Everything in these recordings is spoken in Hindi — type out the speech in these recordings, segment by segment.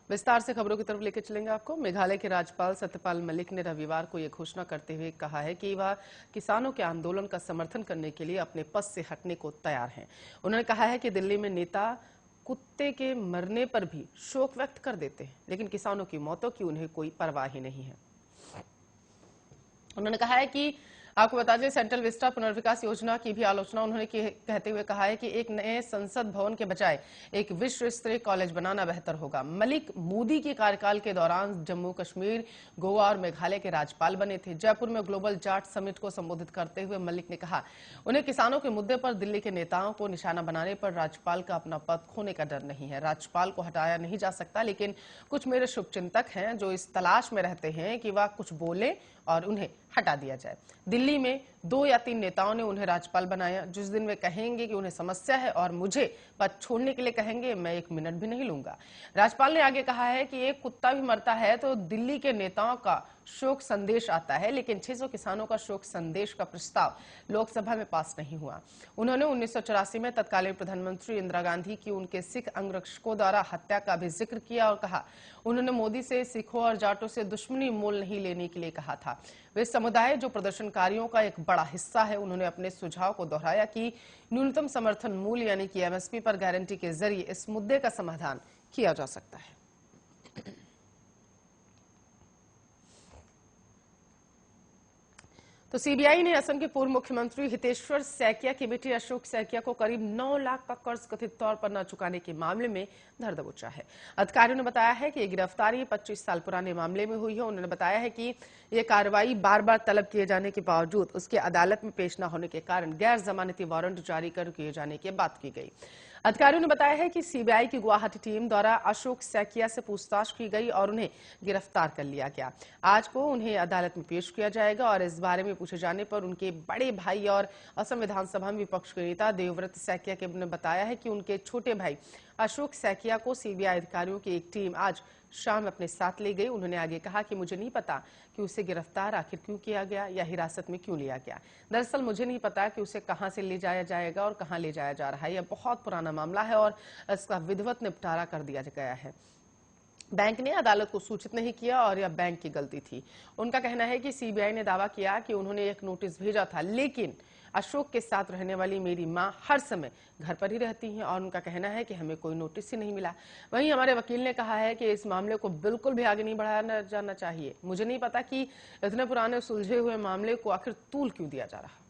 विस्तार से खबरों की तरफ लेकर चलेंगे आपको। मेघालय के राज्यपाल सत्यपाल मलिक ने रविवार को यह घोषणा करते हुए कहा है कि वह किसानों के आंदोलन का समर्थन करने के लिए अपने पद से हटने को तैयार हैं। उन्होंने कहा है कि दिल्ली में नेता कुत्ते के मरने पर भी शोक व्यक्त कर देते हैं, लेकिन किसानों की मौतों की उन्हें कोई परवाह ही नहीं है। उन्होंने कहा है कि आपको बता दें, सेंट्रल विस्टा पुनर्विकास योजना की भी आलोचना उन्होंने कहते हुए कहा है कि एक नए संसद भवन के बजाय एक विश्व स्तरीय कॉलेज बनाना बेहतर होगा। मलिक मोदी के कार्यकाल के दौरान जम्मू कश्मीर, गोवा और मेघालय के राज्यपाल बने थे। जयपुर में ग्लोबल जाट समिट को संबोधित करते हुए मलिक ने कहा, उन्हें किसानों के मुद्दे पर दिल्ली के नेताओं को निशाना बनाने पर राज्यपाल का अपना पद खोने का डर नहीं है। राज्यपाल को हटाया नहीं जा सकता, लेकिन कुछ मेरे शुभचिंतक हैं जो इस तलाश में रहते हैं कि वह कुछ बोले और उन्हें हटा दिया जाए। दिल्ली में 2 या 3 नेताओं ने उन्हें राज्यपाल बनाया। जिस दिन वे कहेंगे कि उन्हें समस्या है और मुझे पद छोड़ने के लिए कहेंगे, मैं 1 मिनट भी नहीं लूंगा। राज्यपाल ने आगे कहा है कि एक कुत्ता भी मरता है तो दिल्ली के नेताओं का शोक संदेश आता है, लेकिन 600 किसानों का शोक संदेश का प्रस्ताव लोकसभा में पास नहीं हुआ। उन्होंने 1984 में तत्कालीन प्रधानमंत्री इंदिरा गांधी की उनके सिख अंगरक्षकों द्वारा हत्या का भी जिक्र किया और कहा, उन्होंने मोदी से सिखों और जाटों से दुश्मनी मोल नहीं लेने के लिए कहा था। वे समुदाय जो प्रदर्शनकारियों का एक बड़ा हिस्सा है। उन्होंने अपने सुझाव को दोहराया कि न्यूनतम समर्थन मूल्य यानी कि एमएसपी पर गारंटी के जरिए इस मुद्दे का समाधान किया जा सकता है। तो सीबीआई ने असम के पूर्व मुख्यमंत्री हितेश्वर सैकिया की बेटी अशोक सैकिया को करीब 9 लाख का कर्ज कथित तौर पर न चुकाने के मामले में धर दबोचा है। अधिकारियों ने बताया है कि ये गिरफ्तारी 25 साल पुराने मामले में हुई है। उन्होंने बताया है कि ये कार्रवाई बार बार तलब किए जाने के बावजूद उसके अदालत में पेश न होने के कारण गैर जमानती वारंट जारी कर किए जाने की बात की गई। अधिकारियों ने बताया है कि सीबीआई की गुवाहाटी टीम द्वारा अशोक सैकिया से पूछताछ की गई और उन्हें गिरफ्तार कर लिया गया। आज को उन्हें अदालत में पेश किया जाएगा और इस बारे में पूछे जाने पर उनके बड़े भाई और असम विधानसभा में विपक्ष के नेता देवव्रत सैकिया के ने बताया है कि उनके छोटे भाई अशोक सैकिया को सीबीआई अधिकारियों की एक टीम आज शाम अपने साथ ले गई। उन्होंने आगे कहा कि मुझे नहीं पता कि उसे गिरफ्तार आखिर क्यों किया गया या हिरासत में क्यों लिया गया। दरअसल मुझे नहीं पता कि उसे कहां से ले जाया जाएगा और कहां ले जाया जा रहा है। यह बहुत पुराना मामला है और इसका विधिवत निपटारा कर दिया गया है। बैंक ने अदालत को सूचित नहीं किया और यह बैंक की गलती थी। उनका कहना है कि सीबीआई ने दावा किया कि उन्होंने एक नोटिस भेजा था, लेकिन अशोक के साथ रहने वाली मेरी मां हर समय घर पर ही रहती हैं और उनका कहना है कि हमें कोई नोटिस ही नहीं मिला। वहीं हमारे वकील ने कहा है कि इस मामले को बिल्कुल भी आगे नहीं बढ़ाया जाना चाहिए। मुझे नहीं पता कि इतने पुराने सुलझे हुए मामले को आखिर तूल क्यों दिया जा रहा।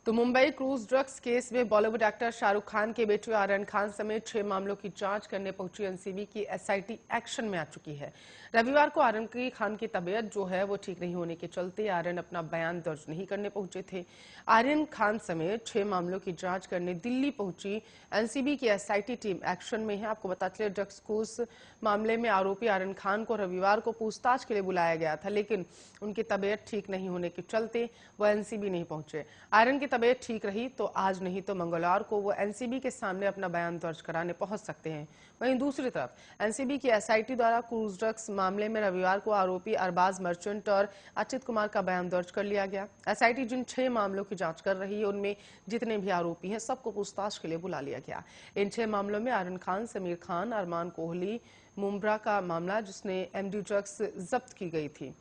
तो मुंबई क्रूज ड्रग्स केस में बॉलीवुड एक्टर शाहरुख खान के बेटे आर्यन खान समेत 6 मामलों की जांच करने पहुंची एनसीबी की एसआईटी एक्शन में आ चुकी है। रविवार को आर्यन खान की तबीयत जो है वो ठीक नहीं होने के चलते आर्यन अपना बयान दर्ज नहीं करने पहुंचे थे। आर्यन खान समेत 6 मामलों की जांच करने दिल्ली पहुंची एनसीबी की एसआईटी टीम एक्शन में है। आपको बता चले, ड्रग्स केस मामले में आरोपी आर्यन खान को रविवार को पूछताछ के लिए बुलाया गया था, लेकिन उनकी तबीयत ठीक नहीं होने के चलते वो एनसीबी नहीं पहुंचे। आर्यन की तबीयत ठीक रही तो आज नहीं तो मंगलवार को वो एनसीबी के सामने अपना बयान दर्ज कराने पहुंच सकते हैं। वहीं दूसरी तरफ एनसीबी की एसआईटी द्वारा क्रूज ड्रग्स मामले में रविवार को आरोपी अरबाज मर्चेंट और अचित कुमार का बयान दर्ज कर लिया गया। एसआईटी जिन 6 मामलों की जांच कर रही है उनमें जितने भी आरोपी हैं सबको पूछताछ के लिए बुला लिया गया। इन 6 मामलों में आर्यन खान, समीर खान, अरमान कोहली, मुमब्रा का मामला जिसने एमडी ड्रग्स जब्त की गई थी,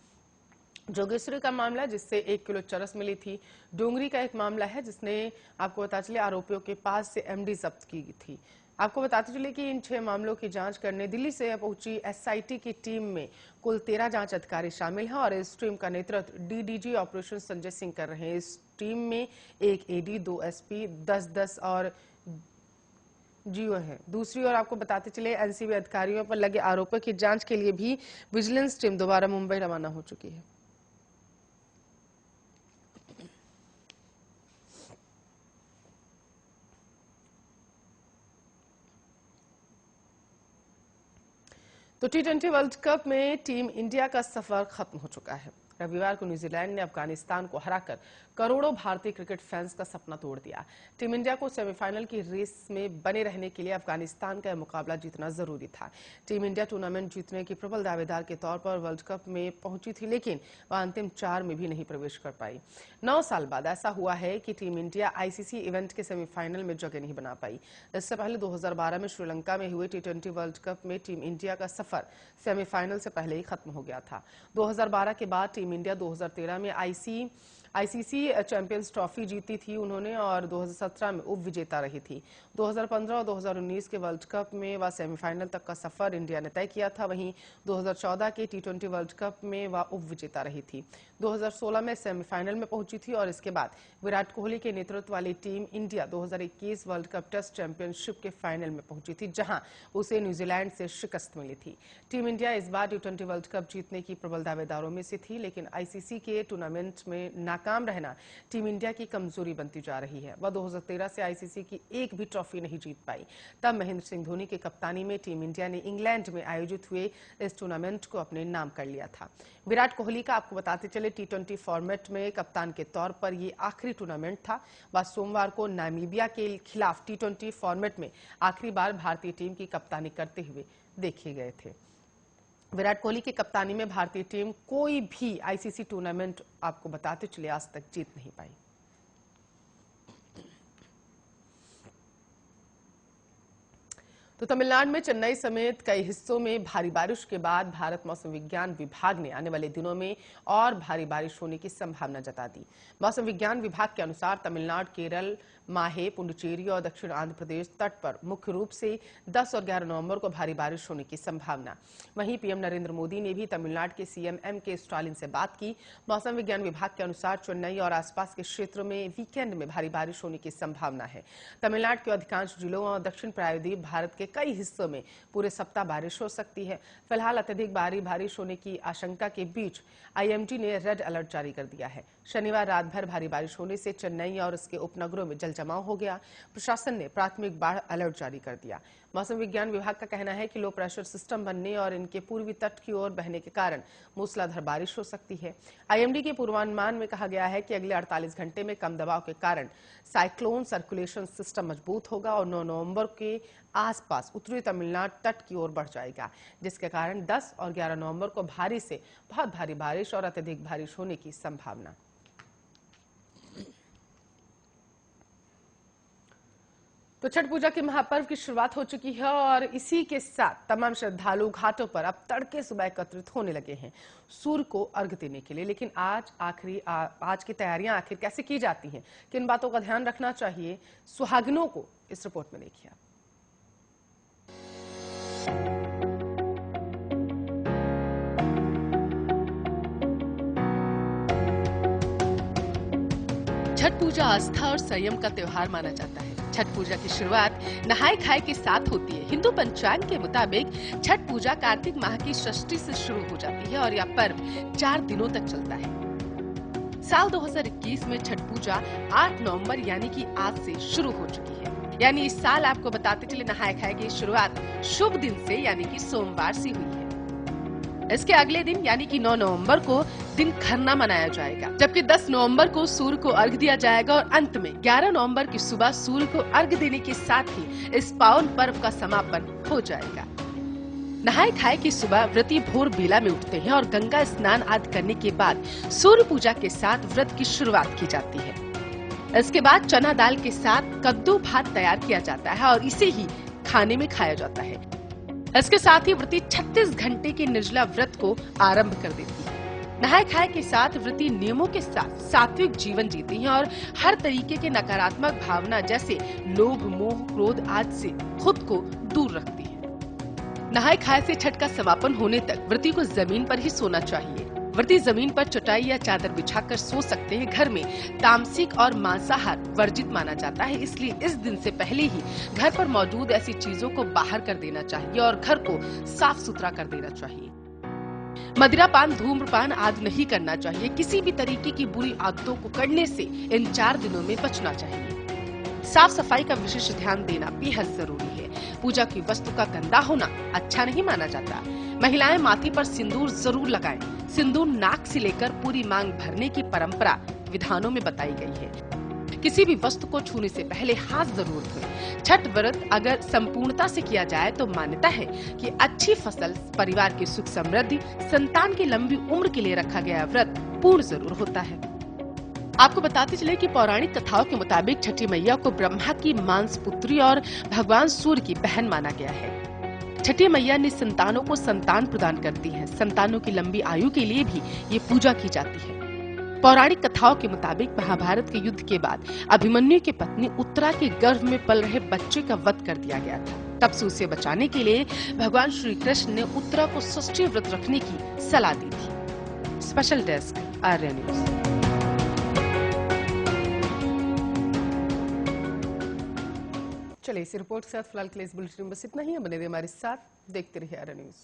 जोगेश्वरी का मामला जिससे 1 किलो चरस मिली थी, डोंगरी का एक मामला है जिसने आपको बता चले आरोपियों के पास से एमडी जब्त की थी। आपको बताते चले कि इन 6 मामलों की जांच करने दिल्ली से पहुंची एसआईटी की टीम में कुल 13 जांच अधिकारी शामिल हैं और इस टीम का नेतृत्व डीडीजी ऑपरेशन संजय सिंह कर रहे हैं। इस टीम में 1 एडी, 2 एसपी, 10-10 और जीओ है। दूसरी ओर आपको बताते चले एनसीबी अधिकारियों पर लगे आरोपों की जांच के लिए भी विजिलेंस टीम दोबारा मुंबई रवाना हो चुकी है। तो T20 वर्ल्ड कप में टीम इंडिया का सफर खत्म हो चुका है। रविवार को न्यूजीलैंड ने अफगानिस्तान को हराकर करोड़ों भारतीय क्रिकेट फैंस का सपना तोड़ दिया। टीम इंडिया को सेमीफाइनल की रेस में बने रहने के लिए अफगानिस्तान का मुकाबला जीतना जरूरी था। टीम इंडिया टूर्नामेंट जीतने की प्रबल दावेदार के तौर पर वर्ल्ड कप में पहुंची थी, लेकिन वह अंतिम 4 में भी नहीं प्रवेश कर पाई। 9 साल बाद ऐसा हुआ है कि टीम इंडिया आईसीसी इवेंट के सेमीफाइनल में जगह नहीं बना पाई। इससे पहले 2012 में श्रीलंका में हुए T20 वर्ल्ड कप में टीम इंडिया का सफर सेमीफाइनल से पहले ही खत्म हो गया था। 2012 के बाद टीम इंडिया 2013 में आईसीसी चैंपियंस ट्रॉफी जीती थी उन्होंने, और 2017 में उप विजेता रही थी। 2015 और 2019 के वर्ल्ड कप में वह सेमीफाइनल तक का सफर इंडिया ने तय किया था। वहीं 2014 के T20 वर्ल्ड कप में वह उप विजेता रही थी। 2016 में सेमीफाइनल में पहुंची थी और इसके बाद विराट कोहली के नेतृत्व वाली team India 2021 World Cup Test Championship के फाइनल में पहुंची थी, जहां उसे न्यूजीलैंड से शिकस्त मिली थी। टीम इंडिया इस बार T20 वर्ल्ड कप जीतने की प्रबल दावेदारों में से थी, लेकिन आईसीसी के टूर्नामेंट में नाकाम रहना टीम इंडिया की कमजोरी बनती जा रही है। वह 2013 से आईसीसी की एक भी ट्रॉफी नहीं जीत पाई। तब महेंद्र सिंह धोनी की कप्तानी में टीम इंडिया ने इंग्लैंड में आयोजित हुए इस टूर्नामेंट को अपने नाम कर लिया था। विराट कोहली का आपको बताते चले T20 फॉर्मेट में कप्तान के तौर पर यह आखिरी टूर्नामेंट था। वह सोमवार को नामीबिया के खिलाफ T20 फॉर्मेट में आखिरी बार भारतीय टीम की कप्तानी करते हुए देखे गए थे। विराट कोहली की कप्तानी में भारतीय टीम कोई भी आईसीसी टूर्नामेंट आपको बताते चले आज तक जीत नहीं पाई। तो तमिलनाडु में चेन्नई समेत कई हिस्सों में भारी बारिश के बाद भारत मौसम विज्ञान विभाग ने आने वाले दिनों में और भारी बारिश होने की संभावना जता दी। मौसम विज्ञान विभाग के अनुसार तमिलनाडु, केरल, माहे, पुडुचेरी और दक्षिण आंध्र प्रदेश तट पर मुख्य रूप से 10 और 11 नवंबर को भारी बारिश होने की संभावना। वहीं पीएम नरेंद्र मोदी ने भी तमिलनाडु के सीएम M.K. स्टालिन से बात की। मौसम विज्ञान विभाग के अनुसार चेन्नई और आसपास के क्षेत्रों में वीकेंड में भारी बारिश होने की संभावना है। तमिलनाडु के अधिकांश जिलों और दक्षिण प्रायद्वीप भारत के कई हिस्सों में पूरे सप्ताह बारिश हो सकती है। फिलहाल अत्यधिक भारी बारिश होने की आशंका के बीच IMD ने रेड अलर्ट जारी कर दिया है। शनिवार रात भर भारी बारिश होने से चेन्नई और उसके उपनगरों में जलजमाव हो गया। प्रशासन ने प्राथमिक बाढ़ अलर्ट जारी कर दिया। मौसम विज्ञान विभाग का कहना है कि लो प्रेशर सिस्टम बनने और इनके पूर्वी तट की ओर बहने के कारण मूसलाधार बारिश हो सकती है। IMD के पूर्वानुमान में कहा गया है कि अगले 48 घंटे में कम दबाव के कारण साइक्लोन सर्कुलेशन सिस्टम मजबूत होगा और 9 नवंबर के आसपास उत्तरी तमिलनाडु तट की ओर बढ़ जाएगा, जिसके कारण 10 और 11 नवंबर को भारी से बहुत भारी बारिश और अत्यधिक बारिश होने की संभावना। तो छठ पूजा के महापर्व की शुरुआत हो चुकी है और इसी के साथ तमाम श्रद्धालु घाटों पर अब तड़के सुबह एकत्रित होने लगे हैं सूर्य को अर्घ्य देने के लिए। लेकिन आज की तैयारियां आखिर कैसे की जाती हैं, किन बातों का ध्यान रखना चाहिए, सुहागिनों को इस रिपोर्ट में देखिए। छठ पूजा आस्था और संयम का त्योहार माना जाता है। छठ पूजा की शुरुआत नहाय खाए के साथ होती है। हिंदू पंचांग के मुताबिक छठ पूजा कार्तिक माह की षष्ठी से शुरू हो जाती है और यह पर्व 4 दिनों तक चलता है। साल 2021 में छठ पूजा 8 नवंबर यानी कि आज से शुरू हो चुकी है। यानी इस साल आपको बताते चले नहाय खाए की शुरुआत शुभ दिन से यानी कि सोमवार से हुई है। इसके अगले दिन यानी कि 9 नवंबर को दिन खरना मनाया जाएगा, जबकि 10 नवंबर को सूर्य को अर्घ्य दिया जाएगा और अंत में 11 नवंबर की सुबह सूर्य को अर्घ्य देने के साथ ही इस पावन पर्व का समापन हो जाएगा। नहाय खाए की सुबह व्रती भोर बेला में उठते हैं और गंगा स्नान आदि करने के बाद सूर्य पूजा के साथ व्रत की शुरुआत की जाती है। इसके बाद चना दाल के साथ कद्दू भात तैयार किया जाता है और इसे ही खाने में खाया जाता है। इसके साथ ही व्रती 36 घंटे के निर्जला व्रत को आरंभ कर देती है। नहाय खाए के साथ व्रती नियमों के साथ सात्विक जीवन जीती हैं और हर तरीके के नकारात्मक भावना जैसे लोभ, मोह, क्रोध आदि से खुद को दूर रखती है। नहाय खाए से छठ का समापन होने तक व्रती को जमीन पर ही सोना चाहिए। व्रती जमीन पर चटाई या चादर बिछाकर सो सकते हैं। घर में तामसिक और मांसाहार वर्जित माना जाता है, इसलिए इस दिन से पहले ही घर पर मौजूद ऐसी चीजों को बाहर कर देना चाहिए और घर को साफ सुथरा कर देना चाहिए। मदिरापान, धूम्रपान आदि नहीं करना चाहिए। किसी भी तरीके की बुरी आदतों को करने से इन 4 दिनों में बचना चाहिए। साफ सफाई का विशेष ध्यान देना बेहद जरूरी है। पूजा की वस्तु का गंदा होना अच्छा नहीं माना जाता। महिलाएं माथे पर सिंदूर जरूर लगाएं। सिंदूर नाक से लेकर पूरी मांग भरने की परंपरा विधानों में बताई गई है। किसी भी वस्तु को छूने से पहले हाथ जरूर धोएं। छठ व्रत अगर संपूर्णता से किया जाए तो मान्यता है कि अच्छी फसल, परिवार की सुख समृद्धि, संतान की लंबी उम्र के लिए रखा गया व्रत पूर्ण जरूर होता है। आपको बताते चले कि पौराणिक कथाओं के मुताबिक छठी मैया को ब्रह्मा की मांस पुत्री और भगवान सूर्य की बहन माना गया है। छठी मैया ने संतानों को संतान प्रदान करती है। संतानों की लंबी आयु के लिए भी ये पूजा की जाती है। पौराणिक कथाओं के मुताबिक महाभारत के युद्ध के बाद अभिमन्यु की पत्नी उत्तरा के गर्भ में पल रहे बच्चे का वध कर दिया गया था। तब से उसे बचाने के लिए भगवान श्री कृष्ण ने उत्तरा को षष्ठी व्रत रखने की सलाह दी थी। Special desk, Arya news. चलिए इस रिपोर्ट के साथ फिलहाल के लिए इस बुलेटिन में बस इतना ही है। बने रहिए हमारे साथ, देखते रहिए आर्या न्यूज।